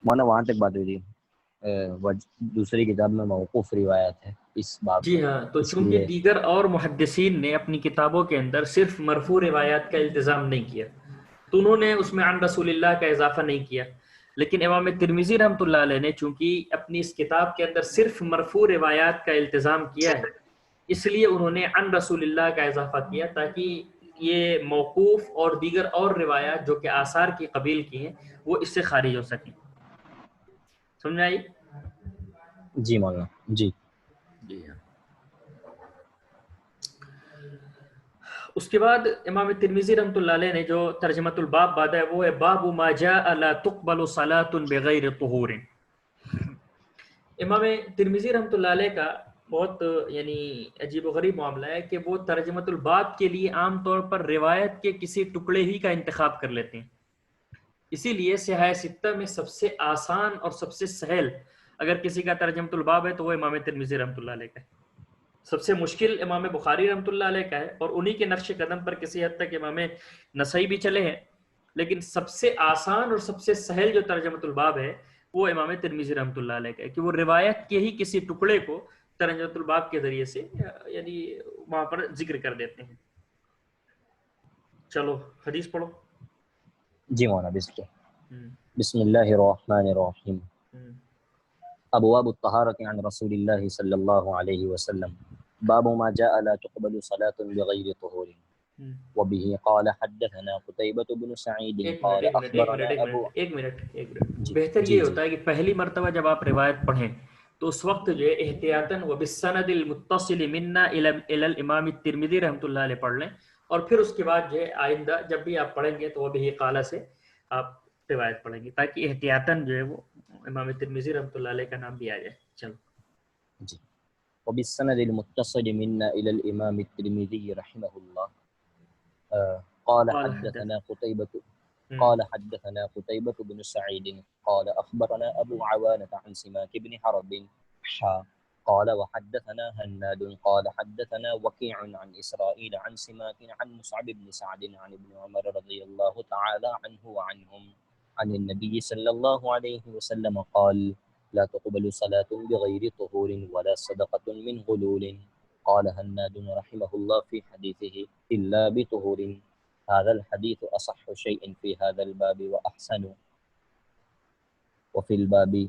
مولانا وہاں تک بات ہوئی تھی، دوسری کتاب میں موقوف روایت ہے اس باب جی ہاں، تو چونکہ دیگر اور محدثین نے اپنی کتابوں کے اندر صرف مرفوع روایات کا التزام نہیں کیا، تو انہوں نے اس میں عن رسول اللہ کا اضافہ نہیں کیا، لیکن امام ترمذی رحمۃ اللہ علیہ نے چونکہ اپنی اس کتاب کے اندر صرف مرفوع روایات کا التزام کیا ہے، اس لیے انہوں نے عن رسول اللہ کا اضافہ کیا تاکہ یہ موقوف اور دیگر اور روایات جو کہ آثار کی قبیل کی ہیں وہ اس سے خارج ہو سکیں. سمجھ آئی؟ جی مولانا جی. جی ہاں. اس کے بعد امام ترمذی رحمۃ اللہ علیہ نے جو ترجمۃ الباب باندھا ہے وہ ہے باب ما جاء لا تقبل صلاۃ بغیر طہور. امام ترمذی رحمۃ اللہ علیہ کا بہت یعنی عجیب و غریب معاملہ ہے کہ وہ ترجمۃ الباب کے لیے عام طور پر روایت کے کسی ٹکڑے ہی کا انتخاب کر لیتے ہیں. اسی لیے صحاح ستہ میں سب سے آسان اور سب سے سہل اگر کسی کا ترجمۃ الباب ہے تو وہ امام ترمذی رحمۃ اللہ علیہ کا ہے. سب سے مشکل امام بخاری رحمۃ اللہ علیہ کا ہے، اور انہی کے نقش قدم پر کسی حد تک امام نسائی بھی چلے ہیں، لیکن سب سے آسان اور سب سے سہل جو ترجمۃ الباب ہے وہ امام ترمذی رحمۃ اللہ علیہ کا ہے کہ وہ روایت کے ہی کسی ٹکڑے کو ترجمۃ الباب کے ذریعے سے یعنی وہاں پر ذکر کر دیتے ہیں. چلو حدیث پڑھو. جی مولانا بسم اللہ الرحمن الرحیم. ابواب الطہارۃ عن رسول اللہ صلی اللہ علیہ وسلم باب ما جاء لا تقبل صلاة بغیر طہور. وبه قال حدثنا قتيبة بن سعيد قال اخبرنا ابو. ایک منٹ بہتر یہ ہوتا ہے کہ پہلی مرتبہ جب آپ روایت پڑھیں تو اس وقت جو ہے احتیاطاً وبالسند المتصل منا الى الامام الترمذی رحمۃ اللہ علیہ پڑھ لیں، اور پھر اس کے بعد جو ہے آئندہ جب بھی آپ پڑھیں گے تو وبه قال سے آپ روایت پڑھیں گے تاکہ احتیاطاً جو ہے وہ امام ترمذی رحمۃ اللہ علیہ کا نام بھی آ جائے. چلو جی. وبالسند المتصل منا الى الامام الترمذي رحمه الله قال حدثنا قتيبة بن سعيد قال اخبرنا ابو عوانة عن سماك بن حرب قال وحدثنا هناد قال حدثنا وكيع عن اسرائيل عن سماك عن مصعب بن سعد عن ابن عمر رضي الله تعالى عنه وعنهم عن النبي صلى الله عليه وسلم قال لا تقبل صلاة بغير طهور ولا صدقة من غلول. قال هناد رحمه الله في حديثه إلا بطهور. هذا الحديث أصح شيء في هذا الباب وأحسن. وفي الباب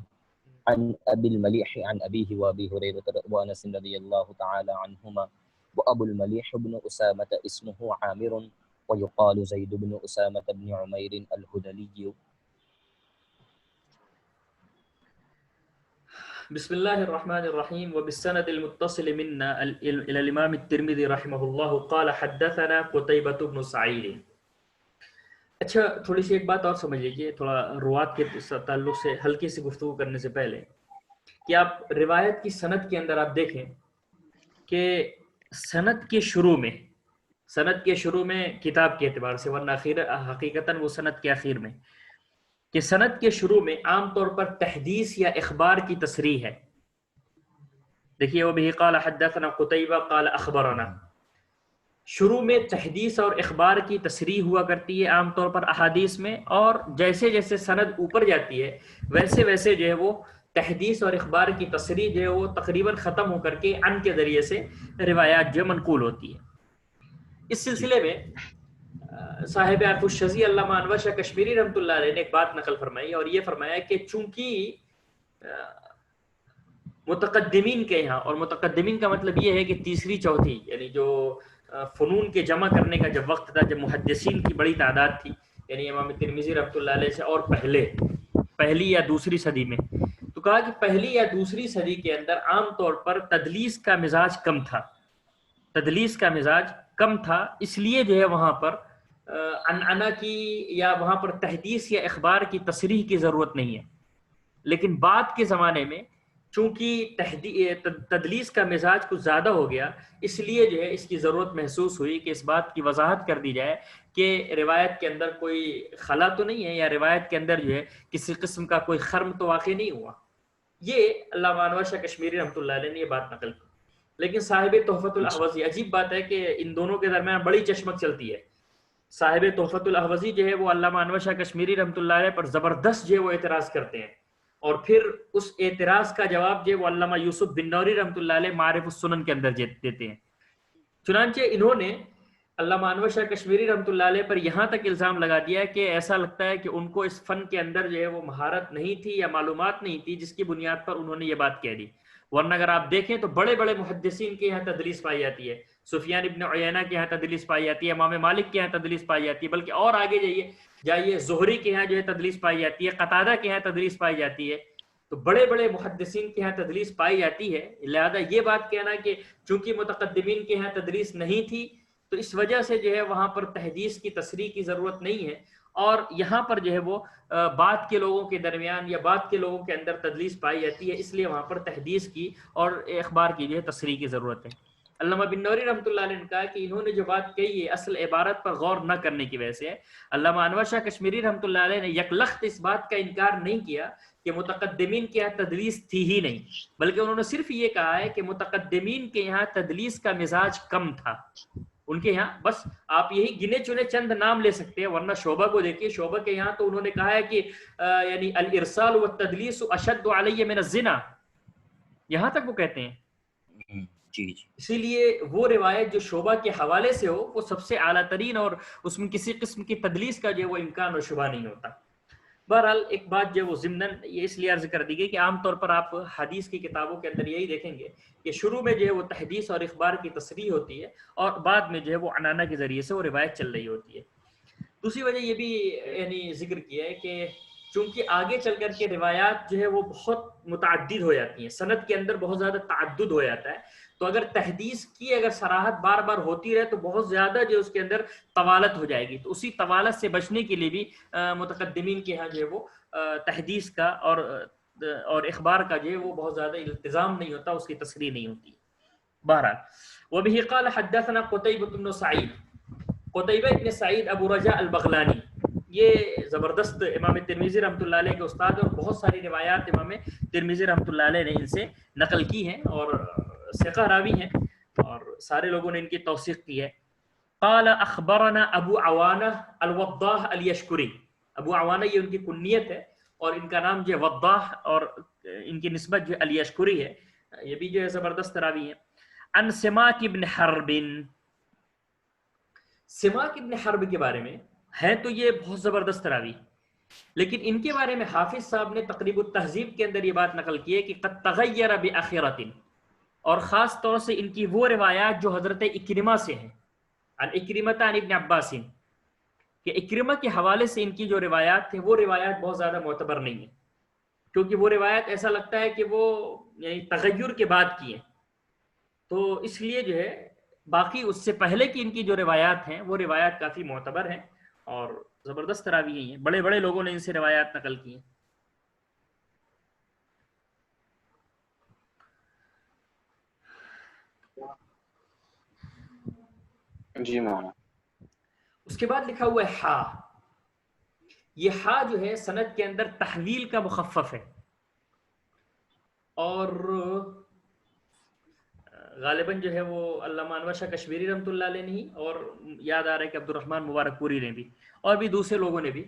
عن أبي المليح عن أبيه وأبي هريرة وأنس رضي الله تعالى عنهما. وأبو المليح بن أسامة اسمه عامر ويقال زيد بن أسامة بن عمير الهذلي. بسم اللہ الرحمن الرحیم. وبالسند المتصل منا الى الامام الترمذی رحمہ اللہ قال حدثنا قتیبۃ بن سعید. اچھا تھوڑی سی ایک بات اور سمجھ لیجیے تھوڑا روات کے تعلق سے ہلکی سی گفتگو کرنے سے پہلے کہ آپ روایت کی سند کے اندر آپ دیکھیں کہ سند کے شروع میں کتاب کے اعتبار سے ورنہ حقیقتاً وہ سند کے آخر میں کہ سند کے شروع میں عام طور پر تحدیث یا اخبار کی تصریح ہے. دیکھیے وہ بھی قال حدثنا قتیبہ قال اخبرنا، شروع میں تحدیث اور اخبار کی تصریح ہوا کرتی ہے عام طور پر احادیث میں، اور جیسے جیسے سند اوپر جاتی ہے ویسے ویسے جو ہے وہ تحدیث اور اخبار کی تصریح جو ہے وہ تقریباً ختم ہو کر کے عن کے ذریعے سے روایات جو منقول ہوتی ہے. اس سلسلے میں صاحب عرف الشذی علامہ انور شاہ کشمیری رحمۃ اللہ علیہ نے ایک بات نقل فرمائی اور یہ فرمایا کہ چونکہ متقدمین کے یہاں، اور متقدمین کا مطلب یہ ہے کہ تیسری چوتھی یعنی جو فنون کے جمع کرنے کا جب وقت تھا، جب محدثین کی بڑی تعداد تھی، یعنی امام ترمذی رحمۃ اللہ علیہ سے اور پہلی یا دوسری صدی میں، تو کہا کہ پہلی یا دوسری صدی کے اندر عام طور پر تدلیس کا مزاج کم تھا، اس لیے جو ہے وہاں پر عنعنہ کی یا وہاں پر تحدیث یا اخبار کی تصریح کی ضرورت نہیں ہے. لیکن بعد کے زمانے میں چونکہ تدلیس کا مزاج کچھ زیادہ ہو گیا، اس لیے جو ہے اس کی ضرورت محسوس ہوئی کہ اس بات کی وضاحت کر دی جائے کہ روایت کے اندر کوئی خلا تو نہیں ہے، یا روایت کے اندر جو ہے کسی قسم کا کوئی خرم تو واقع نہیں ہوا. یہ علامہ انور شاہ کشمیری رحمۃ اللہ علیہ نے یہ بات نقل کی. لیکن صاحب تحفۃ الاحوزی، عجیب بات ہے کہ ان دونوں کے درمیان بڑی چشمک چلتی ہے. صاحب تحفۃ الاحوزی جو ہے وہ علامہ انور شاہ کشمیری رحمۃ اللہ علیہ پر زبردست جو ہے وہ اعتراض کرتے ہیں اور پھر اس اعتراض کا جواب جو وہ علامہ یوسف بن نوری رحمۃ اللہ علیہ معارف السنن کے اندر دیتے ہیں. چنانچہ انہوں نے علامہ انور شاہ کشمیری رحمۃ اللہ علیہ پر یہاں تک الزام لگا دیا کہ ایسا لگتا ہے کہ ان کو اس فن کے اندر جو ہے وہ مہارت نہیں تھی یا معلومات نہیں تھی جس کی بنیاد پر انہوں نے یہ بات کہہ دی. ورنہ اگر آپ دیکھیں تو بڑے بڑے محدثین کے یہاں تدلیس پائی جاتی ہے. سفیان ابن عیینہ کے یہاں تدلیس پائی جاتی ہے, امام مالک کے یہاں تدلیس پائی جاتی ہے, بلکہ اور آگے جائیے زہری کے یہاں جو ہے تدلیس پائی جاتی ہے, قتادہ کے یہاں تدلیس پائی جاتی ہے. تو بڑے بڑے محدثین کے یہاں تدلیس پائی جاتی ہے. لہذا یہ بات کہنا کہ چونکہ متقدمین کے یہاں تدلیس نہیں تھی تو اس وجہ سے جو ہے وہاں پر تحدیث کی تصریح کی ضرورت نہیں ہے, اور یہاں پر جو ہے وہ بعد کے لوگوں کے درمیان یا بعد کے لوگوں کے اندر تدلیس پائی جاتی ہے, اس لیے وہاں پر تحدیث کی اور اخبار کی جو ہے تصریح کی ضرورت ہے. علامہ بن نوری رحمۃ اللہ علیہ نے کہا کہ انہوں نے جو بات کہی ہے اصل عبارت پر غور نہ کرنے کی وجہ سے. علامہ انور شاہ کشمیری رحمۃ اللہ علیہ نے یکلخت اس بات کا انکار نہیں کیا کہ متقدمین کے یہاں تدلیس تھی ہی نہیں, بلکہ انہوں نے صرف یہ کہا ہے کہ متقدمین کے یہاں تدلیس کا مزاج کم تھا. ان کے یہاں بس آپ یہی گنے چنے چند نام لے سکتے ہیں, ورنہ شعبہ کو دیکھیے, شعبہ کے یہاں تو انہوں نے کہا ہے کہ یعنی الارسال والتدلیس اشد علی من الزنا, یہاں تک وہ کہتے ہیں. جی. اسی لیے وہ روایت جو شعبہ کے حوالے سے ہو وہ سب سے اعلیٰ ترین اور اس میں کسی قسم کی تدلیس کا جو ہے وہ امکان و شبہ نہیں ہوتا. بہرحال ایک بات جو وہ ضمناً یہ اس لیے عرض کر دی گئی کہ عام طور پر آپ حدیث کی کتابوں کے اندر یہی دیکھیں گے کہ شروع میں جو ہے وہ تحدیث اور اخبار کی تصریح ہوتی ہے اور بعد میں جو ہے وہ عنانہ کے ذریعے سے وہ روایت چل رہی ہوتی ہے. دوسری وجہ یہ بھی یعنی ذکر کیا ہے کہ چونکہ آگے چل کر کے روایات جو ہے وہ بہت متعدد ہو جاتی ہیں, سند کے اندر بہت زیادہ تعدد ہو جاتا ہے, تو اگر تحدیث کی اگر صراحت بار بار ہوتی رہے تو بہت زیادہ جو اس کے اندر طوالت ہو جائے گی. تو اسی طوالت سے بچنے کے لیے بھی متقدمین کے ہاں جو ہے وہ تحدیث کا اور اخبار کا جو ہے وہ بہت زیادہ التزام نہیں ہوتا, اس کی تصریح نہیں ہوتی. بہرحال وبه قال حدثنا قتيبة بن سعيد, قتيبة بن سعید ابو رجاء البغلانی, یہ زبردست امام ترمذی رحمۃ اللہ علیہ کے استاد, اور بہت ساری روایات امام ترمذی رحمۃ اللہ علیہ نے ان سے نقل کی ہیں اور ثقہ راوی ہیں اور سارے لوگوں نے ان کی توثیق کی ہے. قال اخبرنا ابو عوانہ الوضاح الیشکری, ابو عوانہ یہ ان کی کنیت ہے اور ان کا نام جو ہے وضاح اور ان کی نسبت جو الیشکری ہے, یہ بھی جو ہے زبردست راوی ہے. عن سماک ابن حرب, سماک ابن حرب کے بارے میں ہے تو یہ بہت زبردست راوی, لیکن ان کے بارے میں حافظ صاحب نے تقریب التہذیب کے اندر یہ بات نقل کی ہے کہ قد تغیر بآخرۃ, اور خاص طور سے ان کی وہ روایات جو حضرت اکرمہ سے ہیں, عن اکرمۃ عن ابن عباس, کہ اکرمہ کے حوالے سے ان کی جو روایات تھیں وہ روایات بہت زیادہ معتبر نہیں ہیں, کیونکہ وہ روایت ایسا لگتا ہے کہ وہ یعنی تغیر کے بعد کی ہیں. تو اس لیے جو ہے باقی اس سے پہلے کی ان کی جو روایات ہیں وہ روایات کافی معتبر ہیں اور زبردست راوی ہیں, بڑے بڑے لوگوں نے ان سے روایات نقل کی ہیں. جی مولانا. اس کے بعد لکھا ہوا ہے ہا, یہ ہا جو ہے سند کے اندر تحویل کا مخفف ہے, اور غالباً جو ہے وہ علامہ انور شاہ کشمیری رحمۃ اللہ علیہ نے ہی, اور یاد آ رہا ہے کہ عبد الرحمن مبارک پوری نے بھی اور بھی دوسرے لوگوں نے بھی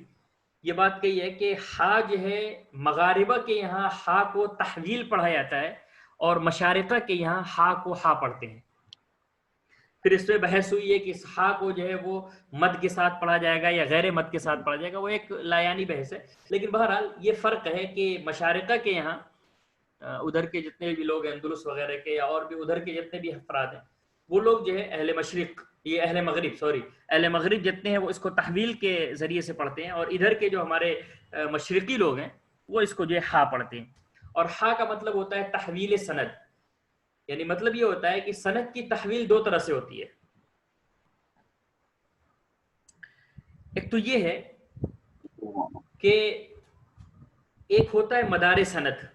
یہ بات کہی ہے کہ ہا جو ہے مغاربہ کے یہاں ہا کو تحویل پڑھا جاتا ہے اور مشارقہ کے یہاں ہا کو ہا پڑھتے ہیں. پھر اس پہ بحث ہوئی ہے کہ اس ہا کو جو ہے وہ مد کے ساتھ پڑھا جائے گا یا غیر مد کے ساتھ پڑھا جائے گا, وہ ایک لایانی بحث ہے. لیکن بہرحال یہ فرق ہے کہ مشارقہ کے یہاں ادھر کے جتنے بھی لوگ ہیں اندلس وغیرہ کے یا اور بھی ادھر کے جتنے بھی افراد ہیں وہ لوگ جو ہے اہل مشرق, یہ اہل مغرب جتنے ہیں وہ اس کو تحویل کے ذریعے سے پڑھتے ہیں, اور ادھر کے جو ہمارے مشرقی لوگ ہیں وہ اس کو جو ہے ہا پڑھتے ہیں. اور ہا کا مطلب ہوتا ہے تحویل سند, یعنی مطلب یہ ہوتا ہے کہ سند کی تحویل دو طرح سے ہوتی ہے. ایک تو یہ ہے کہ ایک ہوتا ہے مدار سند,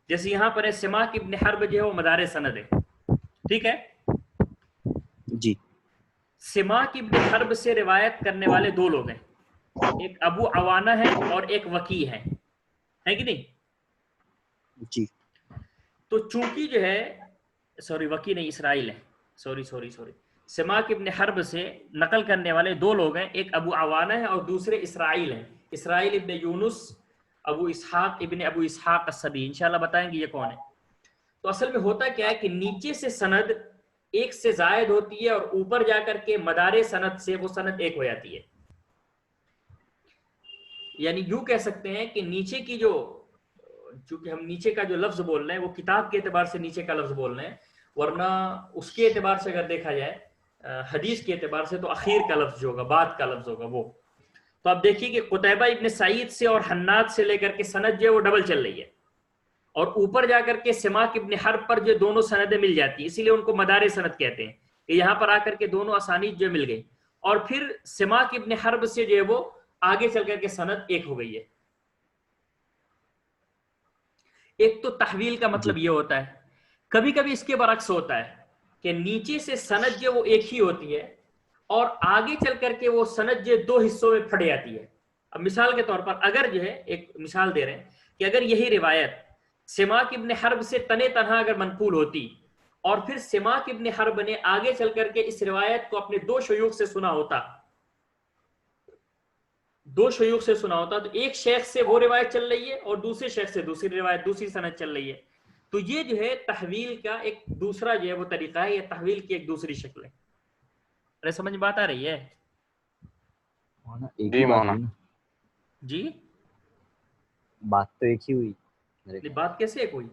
جیسے یہاں پر ہے سماک ابن حرب جو ہے وہ مدار سند ہے, ٹھیک ہے جی. سماک ابن حرب سے روایت کرنے والے دو لوگ ہیں, ایک ابو عوانہ ہے اور ایک وکی ہے کہ نہیں؟ جی. تو چونکہ جو ہے وکی نہیں, اسرائیل ہے, سوری سماک ابن حرب سے نقل کرنے والے دو لوگ ہیں, ایک ابو عوانہ ہے اور دوسرے اسرائیل ہیں, اسرائیل ابن یونس ابو اسحاق ابن ابو اسحاق السبی، انشاءاللہ بتائیں گے یہ کون ہے. تو اصل میں ہوتا کیا ہے کہ نیچے سے سند ایک سے زائد ہوتی ہے اور اوپر جا کر کے مدار سند سے وہ سند ایک ہو جاتی ہے. یعنی یوں کہہ سکتے ہیں کہ نیچے کی جو، چونکہ ہم نیچے کا جو لفظ بول رہے ہیں وہ کتاب کے اعتبار سے نیچے کا لفظ بول رہے ہیں، ورنہ اس کے اعتبار سے اگر دیکھا جائے حدیث کے اعتبار سے تو اخیر کا لفظ جو ہوگا، بعد کا لفظ ہوگا وہ. تو آپ دیکھیے کہ قتیبہ ابن سعید سے اور حناد سے لے کر کے سند جو ہے وہ ڈبل چل رہی ہے، اور اوپر جا کر کے سماک ابن حرب پر جو دونوں سندیں مل جاتی ہیں، اسی لیے ان کو مدار سند کہتے ہیں کہ یہاں پر آ کر کے دونوں اسانید جو مل گئی. اور پھر سماک ابن حرب سے جو ہے وہ آگے چل کر کے سند ایک ہو گئی ہے. ایک تو تحویل کا مطلب یہ ہوتا ہے، کبھی کبھی اس کے برعکس ہوتا ہے کہ نیچے سے سند جو وہ ایک ہی ہوتی ہے اور آگے چل کر کے وہ سند جو دو حصوں میں پھٹ جاتی ہے. اب مثال کے طور پر اگر جو ہے ایک مثال دے رہے ہیں کہ اگر یہی روایت سماک ابن حرب سے تنے تنہا اگر منقول ہوتی اور پھر سماک ابن حرب نے آگے چل کر کے اس روایت کو اپنے دو شیوخ سے سنا ہوتا، تو ایک شیخ سے وہ روایت چل رہی ہے اور دوسرے شیخ سے دوسری روایت، دوسری سند چل رہی ہے. تو یہ جو ہے تحویل کا ایک دوسرا جو ہے وہ طریقہ ہے، یہ تحویل کی ایک دوسری شکل ہے. ارے سمجھ بات آ رہی ہے؟ جی مولانا جی بات تو ایک ہی ہوئی. بات کیسے ایک ہوئی؟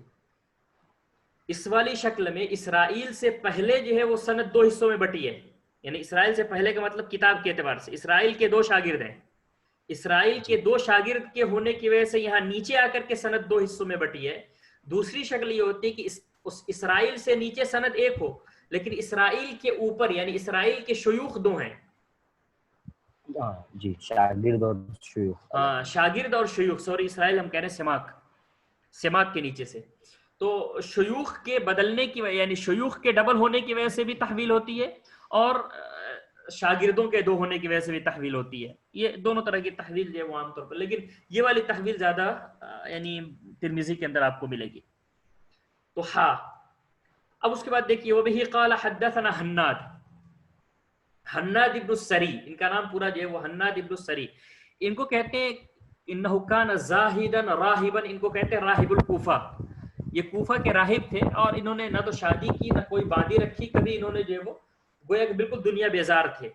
اس والی شکل میں اسرائیل سے پہلے جو ہے وہ سند دو حصوں میں بٹی ہے. یعنی اسرائیل سے پہلے کا مطلب کتاب کے اعتبار سے اسرائیل کے دو شاگرد ہیں، اسرائیل کے دو شاگرد کے ہونے کی وجہ سے یہاں نیچے آ کر کے سند دو حصوں میں بٹی ہے. دوسری شکل یہ ہوتی ہے کہ اس اسرائیل سے نیچے سند ایک ہو لیکن اسرائیل کے اوپر یعنی اسرائیل کے شیوخ دو ہیں. جی شاگرد اور شیوخ. شاگرد اور شیوخ، سوری اسرائیل ہم کہہ رہے ہیں سماک کے نیچے سے. تو شیوخ کے بدلنے کی وجہ یعنی شیوخ کے ڈبل ہونے کی وجہ سے بھی تحویل ہوتی ہے اور شاگردوں کے دو ہونے کی وجہ سے بھی تحویل ہوتی ہے. یہ دونوں طرح کی تحویل جو ہے وہ عام طور پر، لیکن یہ والی تحویل زیادہ یعنی ترمذی کے اندر آپ کو ملے گی. تو اب اس کے بعد دیکھیے وبه قال حدثنا حناد ابن السری، ان کا نام پورا جو ہے وہ حناد ابن السری. ان کو کہتے ہیں انه كان زاہدا راہبا، ان کو کہتے ہیں راہب الکوفہ. یہ کوفہ کے راہب تھے اور انہوں نے نہ تو شادی کی نہ کوئی باندھی رکھی، کبھی انہوں نے جو ہے وہ گویا کہ بالکل دنیا بیزار تھے.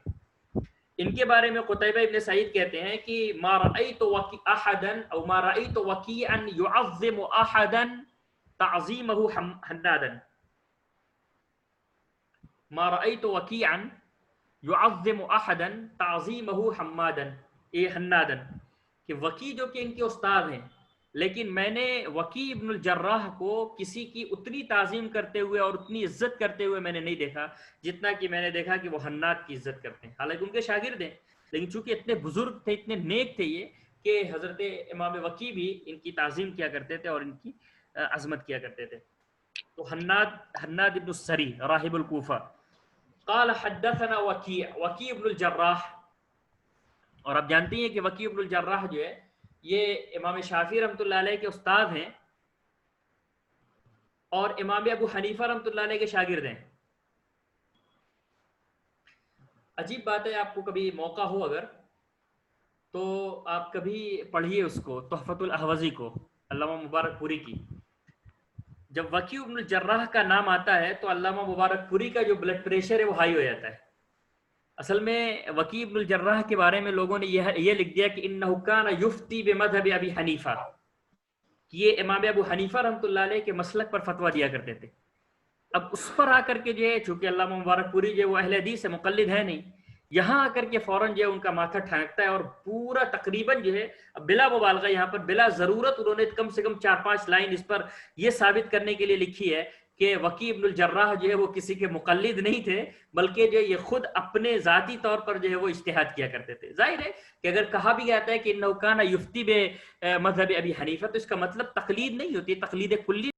ان کے بارے میں قتیبہ ابن سعید کہتے ہیں کہ ما رأيت احدا او ما رأيت وكيعا يعظم احدا تعظيمه حنادا. ما رأيت وكيعا يعظم احدا تعظيمه حنادا، کہ وکی جو کہ ان کے استاد ہیں، لیکن میں نے وکی ابن الجراح کو کسی کی اتنی تعظیم کرتے ہوئے اور اتنی عزت کرتے ہوئے میں نے نہیں دیکھا جتنا کہ میں نے دیکھا کہ وہ حناد کی عزت کرتے ہیں. حالانکہ ان کے شاگرد ہیں لیکن چونکہ اتنے بزرگ تھے، اتنے نیک تھے یہ کہ حضرت امام وکی بھی ان کی تعظیم کیا کرتے تھے اور ان کی عظمت کیا کرتے تھے. تو حناد ابن السری راہب الکوفہ. قال حدثنا وکی ابن الجراح، اور آپ جانتی ہیں کہ وکی ابن الجراح جو ہے یہ امام شافعی رحمۃ اللہ علیہ کے استاد ہیں اور امام ابو حنیفہ رحمۃ اللہ علیہ کے شاگرد ہیں. عجیب بات ہے، آپ کو کبھی موقع ہو اگر تو آپ کبھی پڑھیے اس کو، تحفۃ الاحوزی کو، علامہ مبارک پوری کی. جب وکی ابن الجراح کا نام آتا ہے تو علامہ مبارک پوری کا جو بلڈ پریشر ہے وہ ہائی ہو جاتا ہے. اصل میں وکی ابن الجراح کے بارے میں لوگوں نے یہ لکھ دیا کہ انہ کان یفتی بمذہب ابی حنیفہ، کہ یہ امام ابو حنیفہ رحمۃ اللہ علیہ کے مسلک پر فتویٰ دیا کرتے تھے. اب اس پر آ کر کے جو ہے چونکہ علامہ مبارک پوری جو ہے وہ اہل حدیث سے مقلد ہے نہیں، یہاں آ کر کے فوراً جو ہے ان کا ماتھا ٹھانکتا ہے اور پورا تقریباً جو ہے بلا مبالغہ یہاں پر بلا ضرورت انہوں نے کم سے کم 4-5 لائن اس پر یہ ثابت کرنے کے لیے لکھی ہے کہ وکی ابن الجراح جو ہے وہ کسی کے مقلد نہیں تھے بلکہ جو یہ خود اپنے ذاتی طور پر جو ہے وہ اجتہاد کیا کرتے تھے. ظاہر ہے کہ اگر کہا بھی جاتا ہے کہ انہ کان یفتی بمذہب ابی حنیفہ تو اس کا مطلب تقلید نہیں ہوتی، تقلید کلی